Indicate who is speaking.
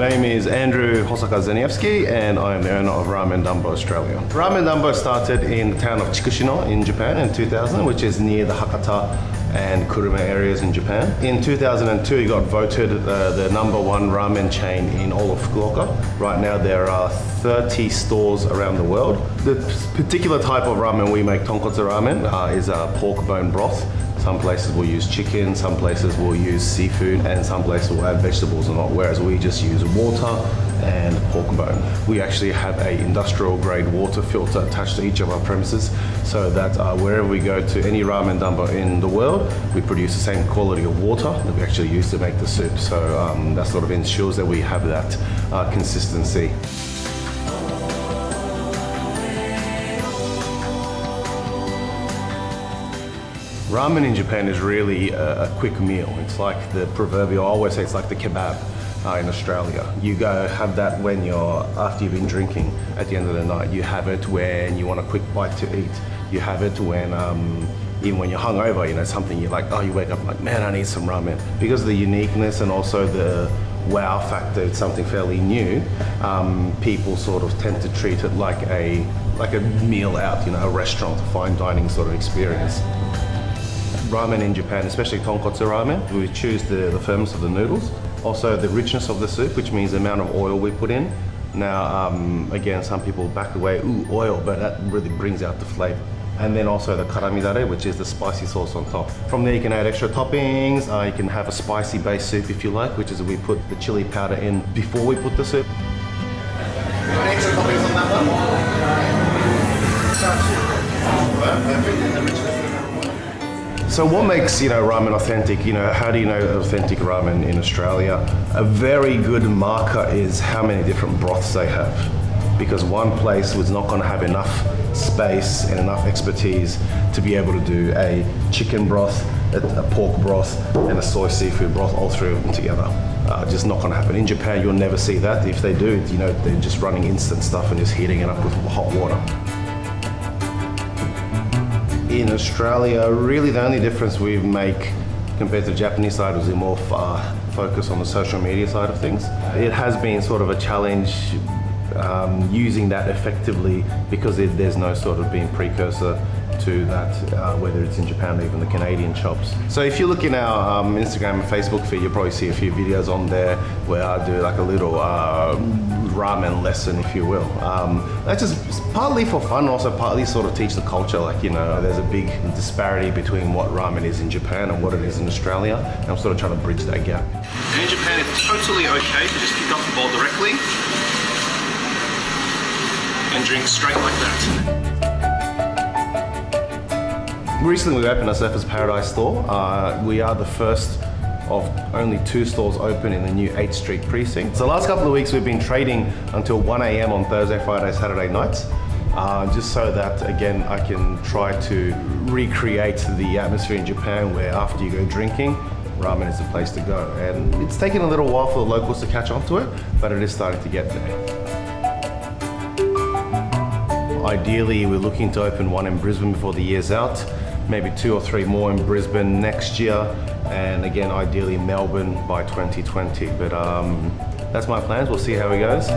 Speaker 1: name is Andrew Hosaka Zenievsky and I am the owner of Ramen Danbo Australia. Ramen Danbo started in the town of Chikushino in Japan in 2000, which is near the Hakata and Kuruma areas in Japan. In 2002 it got voted the #1 ramen chain in all of Fukuoka. Right now there are 30 stores around the world. The particular type of ramen we make, tonkotsu ramen, is a pork bone broth. Some places will use chicken, some places will use seafood, and some places will add vegetables or not, whereas we just use water and pork bone. We actually have a industrial grade water filter attached to each of our premises so that wherever we go to any ramen danbo in the world, we produce the same quality of water that we actually use to make the soup. So that sort of ensures that we have that consistency. Ramen in Japan is really a quick meal. It's like the proverbial, I always say it's like the kebab in Australia. You go have that when after you've been drinking at the end of the night. You have it when you want a quick bite to eat. You have it when, even when you're hungover, something you're like, oh, you wake up like, man, I need some ramen. Because of the uniqueness and also the wow factor, it's something fairly new, people sort of tend to treat it like a meal out, a restaurant, a fine dining sort of experience. Ramen in Japan, especially tonkotsu ramen, we choose the firmness of the noodles, also the richness of the soup, which means the amount of oil we put in. Now, again, some people back away, ooh, oil, but that really brings out the flavor. And then also the karamidare, which is the spicy sauce on top. From there you can add extra toppings, you can have a spicy based soup if you like, which is we put the chili powder in before we put the soup. Extra toppings on that one? So what makes ramen authentic? How do you know authentic ramen in Australia? A very good marker is how many different broths they have, because one place was not going to have enough space and enough expertise to be able to do a chicken broth, a pork broth, and a soy seafood broth, all three of them together. Just not going to happen. In Japan, you'll never see that. If they do, they're just running instant stuff and just heating it up with hot water. In Australia, really the only difference we make compared to the Japanese side is more focus on the social media side of things. It has been sort of a challenge using that effectively because there's no sort of being precursor to that, whether it's in Japan or even the Canadian shops. So if you look in our Instagram and Facebook feed, you'll probably see a few videos on there where I do like a little ramen lesson, if you will. That's just partly for fun, also partly sort of teach the culture. There's a big disparity between what ramen is in Japan and what it is in Australia, and I'm sort of trying to bridge that gap. And in Japan, it's totally okay to just pick up the bowl directly and drink straight like that. Recently we opened our Surfers Paradise store. We are the first of only 2 stores open in the new 8th Street precinct. So the last couple of weeks we've been trading until 1 a.m. on Thursday, Friday, Saturday nights, just so that, again, I can try to recreate the atmosphere in Japan where after you go drinking, ramen is the place to go. And it's taken a little while for the locals to catch on to it, but it is starting to get there. Ideally, we're looking to open one in Brisbane before the year's out, maybe 2 or 3 more in Brisbane next year, and again, ideally Melbourne by 2020. But that's my plans. We'll see how it goes.